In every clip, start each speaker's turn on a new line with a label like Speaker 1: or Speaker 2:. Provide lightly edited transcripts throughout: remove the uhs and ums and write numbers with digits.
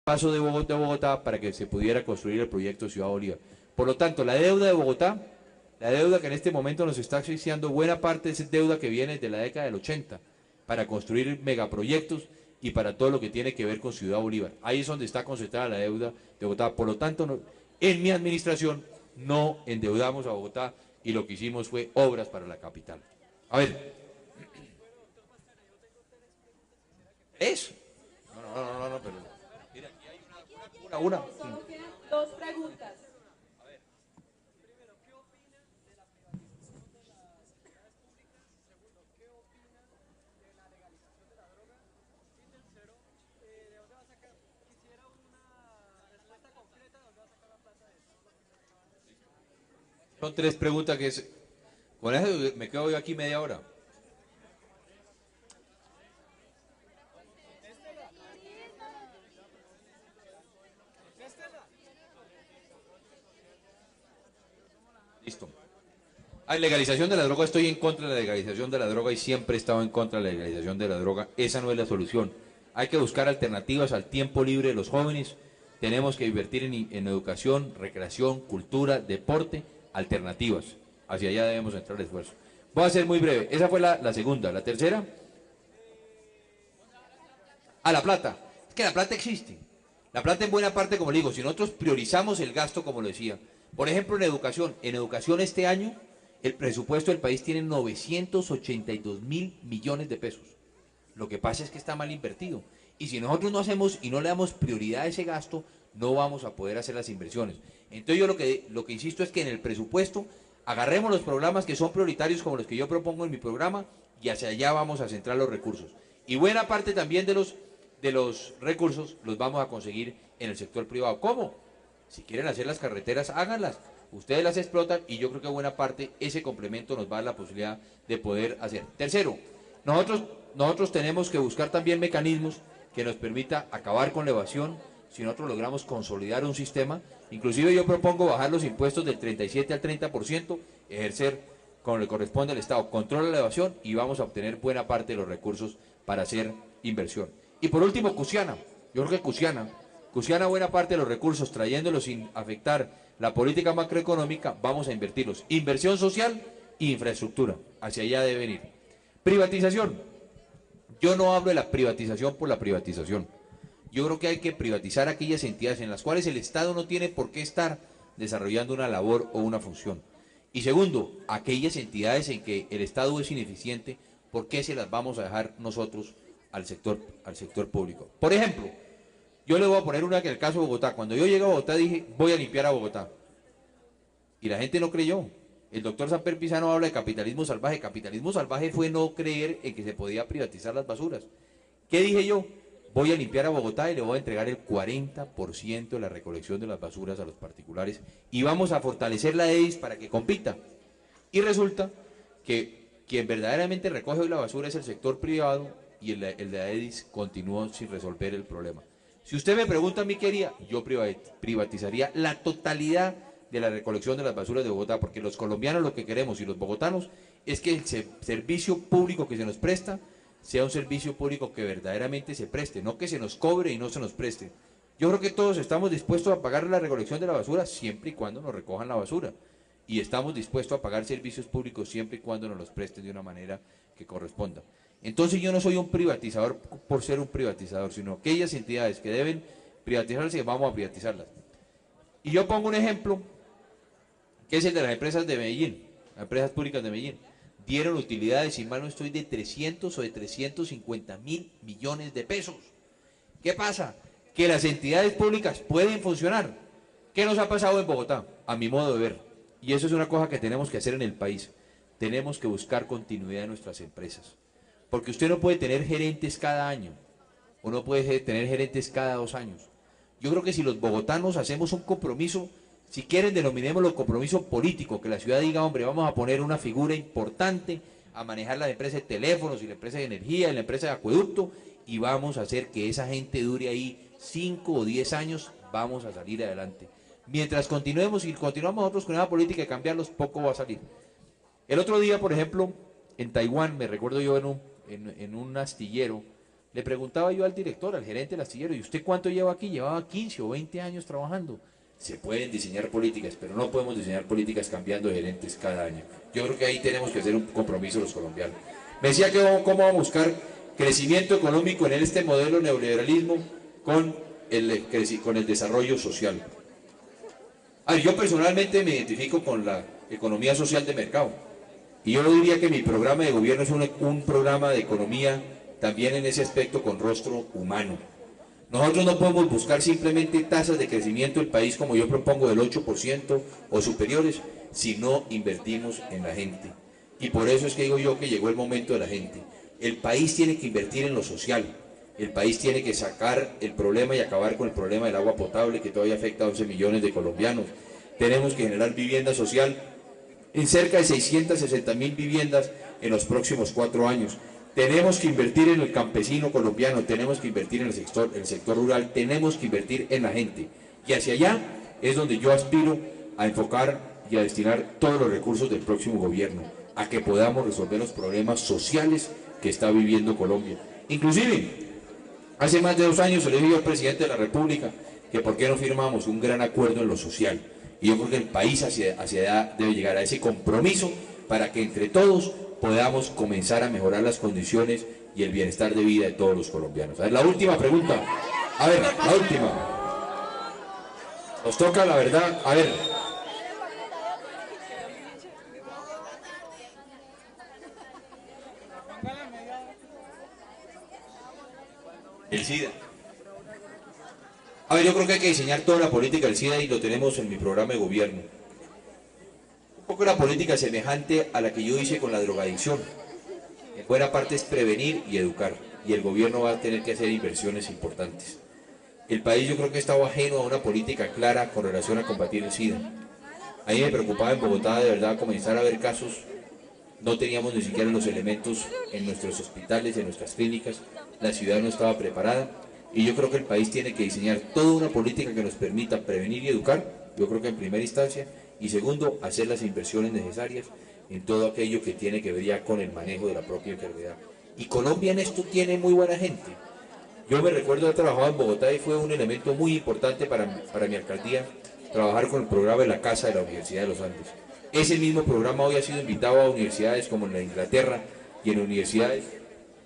Speaker 1: paso de Bogotá para que se pudiera construir el proyecto Ciudad Bolívar. Por lo tanto, la deuda de Bogotá, la deuda que en este momento nos está asfixiando, buena parte es deuda que viene de la década del 80 para construir megaproyectos y para todo lo que tiene que ver con Ciudad Bolívar. Ahí es donde está concentrada la deuda de Bogotá. Por lo tanto, en mi administración no endeudamos a Bogotá y lo que hicimos fue obras para la capital. A ver. Eso. No, pero... Mira, aquí hay una.
Speaker 2: Solo quedan dos preguntas.
Speaker 1: A ver.
Speaker 3: Primero, ¿qué opina de la privatización de las sociedades públicas? Segundo, ¿qué opina de la legalización de la droga? Y tercero, ¿de dónde va a sacar? Quisiera una respuesta concreta de dónde va a sacar la plata de eso.
Speaker 1: Son tres preguntas que es... Con eso me quedo yo aquí media hora. Listo. Hay legalización de la droga, estoy en contra de la legalización de la droga y siempre he estado en contra de la legalización de la droga. Esa no es la solución. Hay que buscar alternativas al tiempo libre de los jóvenes. Tenemos que invertir en educación, recreación, cultura, deporte, alternativas. Hacia allá debemos entrar el esfuerzo. Voy a ser muy breve. Esa fue la segunda. ¿La tercera? La plata. Es que la plata existe. La plata en buena parte, como le digo, si nosotros priorizamos el gasto, como lo decía. Por ejemplo, en educación este año, el presupuesto del país tiene 982.000 millones de pesos. Lo que pasa es que está mal invertido. Y si nosotros no hacemos y no le damos prioridad a ese gasto, no vamos a poder hacer las inversiones. Entonces yo lo que insisto es que en el presupuesto agarremos los programas que son prioritarios como los que yo propongo en mi programa y hacia allá vamos a centrar los recursos. Y buena parte también de los recursos los vamos a conseguir en el sector privado. ¿Cómo? Si quieren hacer las carreteras, háganlas. Ustedes las explotan y yo creo que buena parte ese complemento nos va a dar la posibilidad de poder hacer. Tercero, nosotros tenemos que buscar también mecanismos que nos permita acabar con la evasión. Si nosotros logramos consolidar un sistema, inclusive yo propongo bajar los impuestos del 37 al 30%, ejercer, como le corresponde al Estado, control de la evasión y vamos a obtener buena parte de los recursos para hacer inversión. Y por último, Cusiana. Yo creo que Cusiana buena parte de los recursos, trayéndolos sin afectar la política macroeconómica, vamos a invertirlos. Inversión social e infraestructura. Hacia allá deben ir. Privatización. Yo no hablo de la privatización por la privatización. Yo creo que hay que privatizar aquellas entidades en las cuales el Estado no tiene por qué estar desarrollando una labor o una función. Y segundo, aquellas entidades en que el Estado es ineficiente, ¿por qué se las vamos a dejar nosotros al sector público? Por ejemplo, yo le voy a poner una que en el caso de Bogotá. Cuando yo llegué a Bogotá dije, voy a limpiar a Bogotá. Y la gente no creyó. El doctor Samper Pizano habla de capitalismo salvaje. Capitalismo salvaje fue no creer en que se podía privatizar las basuras. ¿Qué dije yo? Voy a limpiar a Bogotá y le voy a entregar el 40% de la recolección de las basuras a los particulares. Y vamos a fortalecer la EDIS para que compita. Y resulta que quien verdaderamente recoge hoy la basura es el sector privado y el de la EDIS continuó sin resolver el problema. Si usted me pregunta a mí qué haría, yo privatizaría la totalidad de la recolección de las basuras de Bogotá, porque los colombianos lo que queremos y los bogotanos es que el servicio público que se nos presta sea un servicio público que verdaderamente se preste, no que se nos cobre y no se nos preste. Yo creo que todos estamos dispuestos a pagar la recolección de la basura siempre y cuando nos recojan la basura. Y estamos dispuestos a pagar servicios públicos siempre y cuando nos los presten de una manera que corresponda. Entonces yo no soy un privatizador por ser un privatizador, sino aquellas entidades que deben privatizarse, vamos a privatizarlas. Y yo pongo un ejemplo, que es el de las empresas de Medellín, las empresas públicas de Medellín. Dieron utilidades, si mal no estoy, de 300 o de 350.000 millones de pesos. ¿Qué pasa? Que las entidades públicas pueden funcionar. ¿Qué nos ha pasado en Bogotá? A mi modo de ver. Y eso es una cosa que tenemos que hacer en el país. Tenemos que buscar continuidad en nuestras empresas. Porque usted no puede tener gerentes cada año. O no puede tener gerentes cada 2 años. Yo creo que si los bogotanos hacemos un compromiso, si quieren denominémoslo compromiso político, que la ciudad diga, hombre, vamos a poner una figura importante a manejar las empresas de teléfonos y la empresa de energía y la empresa de acueducto y vamos a hacer que esa gente dure ahí 5 o 10 años, vamos a salir adelante. Mientras continuamos nosotros con esa política de cambiarlos, poco va a salir. El otro día, por ejemplo, en Taiwán, me recuerdo yo en un astillero, Le preguntaba yo al director, al gerente del astillero, ¿y usted cuánto lleva aquí? Llevaba 15 o 20 años trabajando. Se pueden diseñar políticas, pero no podemos diseñar políticas cambiando de gerentes cada año. Yo creo que ahí tenemos que hacer un compromiso los colombianos. Me decía que cómo vamos a buscar crecimiento económico en este modelo neoliberalismo con el desarrollo social. Yo personalmente me identifico con la economía social de mercado. Y yo diría que mi programa de gobierno es un programa de economía también en ese aspecto con rostro humano. Nosotros no podemos buscar simplemente tasas de crecimiento del país como yo propongo del 8% o superiores si no invertimos en la gente. Y por eso es que digo yo que llegó el momento de la gente. El país tiene que invertir en lo social. El país tiene que sacar el problema y acabar con el problema del agua potable que todavía afecta a 11 millones de colombianos. Tenemos que generar vivienda social en cerca de 660.000 viviendas en los próximos 4 años. Tenemos que invertir en el campesino colombiano, tenemos que invertir en el sector rural, tenemos que invertir en la gente. Y hacia allá es donde yo aspiro a enfocar y a destinar todos los recursos del próximo gobierno, a que podamos resolver los problemas sociales que está viviendo Colombia. Inclusive, hace más de 2 años se le dijo al presidente de la República que por qué no firmamos un gran acuerdo en lo social. Y yo creo que el país hacia allá debe llegar a ese compromiso para que entre todos podamos comenzar a mejorar las condiciones y el bienestar de vida de todos los colombianos. A ver, la última pregunta. A ver, la última. Nos toca la verdad. A ver. El SIDA. A ver, yo creo que hay que diseñar toda la política del SIDA y lo tenemos en mi programa de gobierno. Un poco la política semejante a la que yo hice con la drogadicción. En buena parte es prevenir y educar, y el gobierno va a tener que hacer inversiones importantes. El país yo creo que estaba ajeno a una política clara con relación a combatir el SIDA. A mí me preocupaba en Bogotá de verdad comenzar a ver casos, no teníamos ni siquiera los elementos en nuestros hospitales, en nuestras clínicas, la ciudad no estaba preparada, y yo creo que el país tiene que diseñar toda una política que nos permita prevenir y educar, yo creo que en primera instancia, y segundo, hacer las inversiones necesarias en todo aquello que tiene que ver ya con el manejo de la propia enfermedad. Y Colombia en esto tiene muy buena gente. Yo me recuerdo haber trabajado en Bogotá y fue un elemento muy importante para mi alcaldía, trabajar con el programa de la Casa de la Universidad de los Andes. Ese mismo programa hoy ha sido invitado a universidades como en la Inglaterra y en universidades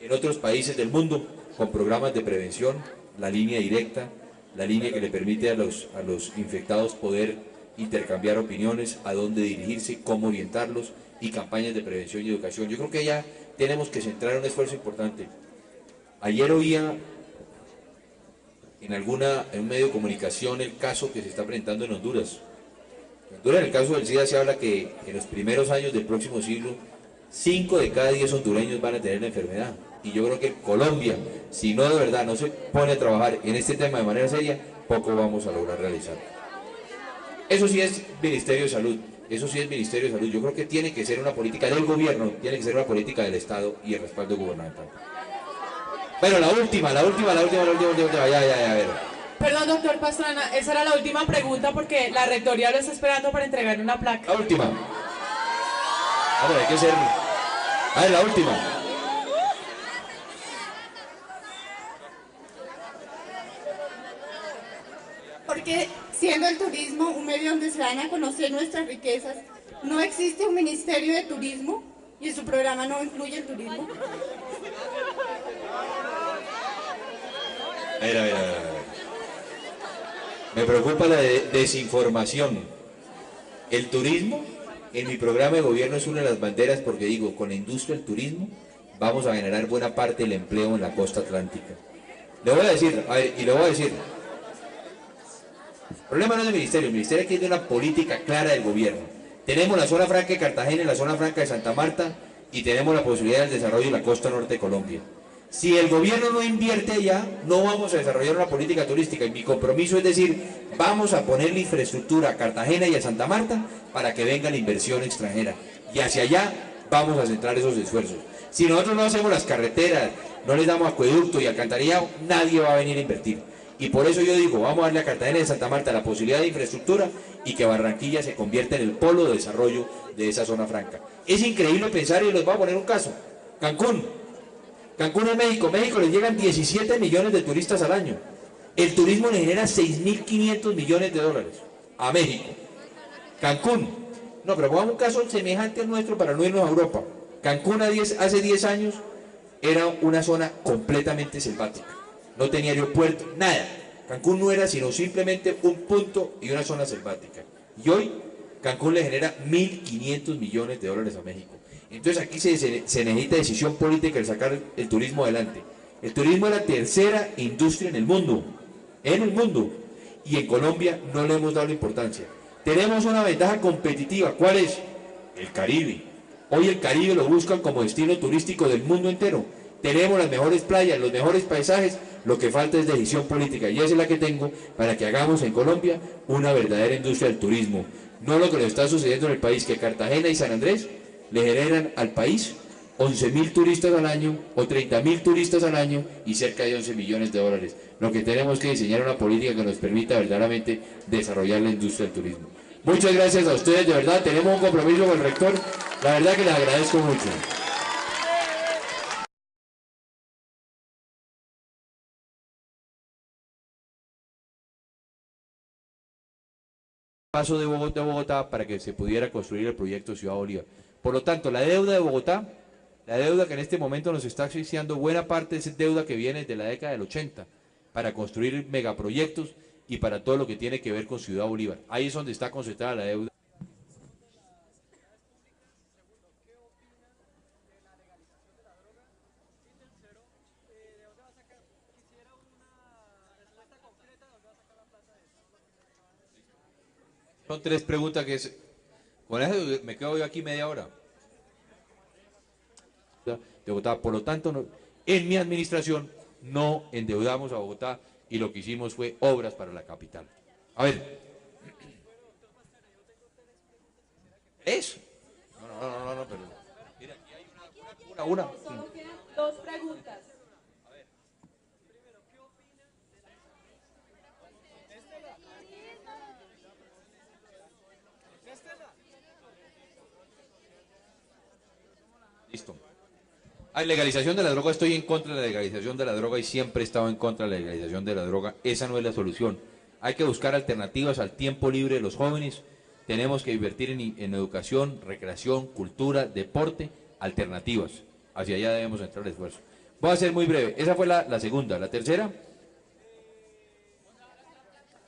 Speaker 1: en otros países del mundo con programas de prevención, la línea directa, la línea que le permite a los infectados poder intercambiar opiniones, a dónde dirigirse, cómo orientarlos y campañas de prevención y educación. Yo creo que ya tenemos que centrar un esfuerzo importante. Ayer oía en un medio de comunicación el caso que se está presentando en Honduras. En Honduras, en el caso del SIDA, se habla que en los primeros años del próximo siglo 5 de cada 10 hondureños van a tener la enfermedad. Y yo creo que Colombia, si no de verdad no se pone a trabajar en este tema de manera seria, poco vamos a lograr realizar. Eso sí es Ministerio de Salud, eso sí es Ministerio de Salud. Yo creo que tiene que ser una política del gobierno, tiene que ser una política del Estado y el respaldo gubernamental. Bueno, la última, ya, a ver.
Speaker 2: Perdón, doctor Pastrana, esa era la última pregunta porque la rectoría lo está esperando para entregar una placa.
Speaker 1: La última. A ver, hay que ser. A ver, la última.
Speaker 4: Porque siendo el turismo un medio donde se van a conocer nuestras riquezas, ¿no existe un ministerio de turismo y en su programa no incluye el turismo?
Speaker 1: A ver. Me preocupa la desinformación. El turismo en mi programa de gobierno es una de las banderas porque digo, con la industria del turismo vamos a generar buena parte del empleo en la costa atlántica. Le voy a decir, el problema no es del ministerio, el ministerio aquí es de una política clara del gobierno. Tenemos la zona franca de Cartagena y la zona franca de Santa Marta y tenemos la posibilidad del desarrollo de la costa norte de Colombia. Si el gobierno no invierte allá, no vamos a desarrollar una política turística y mi compromiso es decir, vamos a poner la infraestructura a Cartagena y a Santa Marta para que venga la inversión extranjera y hacia allá vamos a centrar esos esfuerzos. Si nosotros no hacemos las carreteras, no les damos acueducto y alcantarillado, nadie va a venir a invertir. Y por eso yo digo, vamos a darle a Cartagena y a Santa Marta la posibilidad de infraestructura y que Barranquilla se convierta en el polo de desarrollo de esa zona franca. Es increíble pensar, y les voy a poner un caso, Cancún Cancún es México. México les llegan 17 millones de turistas al año. El turismo le genera 6.500 millones de dólares a México. Cancún. No, pero pongamos un caso semejante al nuestro para no irnos a Europa. Cancún hace 10 años era una zona completamente selvática. No tenía aeropuerto, nada. Cancún no era sino simplemente un punto y una zona selvática. Y hoy Cancún le genera 1.500 millones de dólares a México. Entonces aquí se necesita decisión política de sacar el turismo adelante. El turismo es la tercera industria en el mundo. Y en Colombia no le hemos dado la importancia. Tenemos una ventaja competitiva. ¿Cuál es? El Caribe. Hoy el Caribe lo buscan como destino turístico del mundo entero. Tenemos las mejores playas, los mejores paisajes. Lo que falta es decisión política, y esa es la que tengo para que hagamos en Colombia una verdadera industria del turismo. No lo que nos está sucediendo en el país, que Cartagena y San Andrés le generan al país 11.000 turistas al año o 30.000 turistas al año y cerca de 11 millones de dólares. Lo que tenemos que diseñar una política que nos permita verdaderamente desarrollar la industria del turismo. Muchas gracias a ustedes, de verdad, tenemos un compromiso con el rector, la verdad que les agradezco mucho. Paso de Bogotá a Bogotá para que se pudiera construir el proyecto Ciudad Bolívar. Por lo tanto, la deuda de Bogotá, la deuda que en este momento nos está asfixiando, buena parte es deuda que viene de la década del 80 para construir megaproyectos y para todo lo que tiene que ver con Ciudad Bolívar. Ahí es donde está concentrada la deuda. Son 3 preguntas que es... Con eso me quedo yo aquí media hora. De Bogotá. Por lo tanto, no, en mi administración no endeudamos a Bogotá y lo que hicimos fue obras para la capital. A ver. ¿Eso? No, pero... Mira, aquí hay una.
Speaker 2: Solo quedan 2 preguntas.
Speaker 1: Listo. Hay legalización de la droga, estoy en contra de la legalización de la droga y siempre he estado en contra de la legalización de la droga. Esa no es la solución. Hay que buscar alternativas al tiempo libre de los jóvenes. Tenemos que invertir en educación, recreación, cultura, deporte, alternativas. Hacia allá debemos entrar el esfuerzo. Voy a ser muy breve. Esa fue la segunda. La tercera.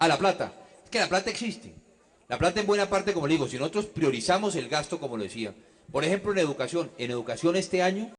Speaker 1: La plata. Es que la plata existe. La plata en buena parte, como le digo, si nosotros priorizamos el gasto, como lo decía. Por ejemplo, en educación este año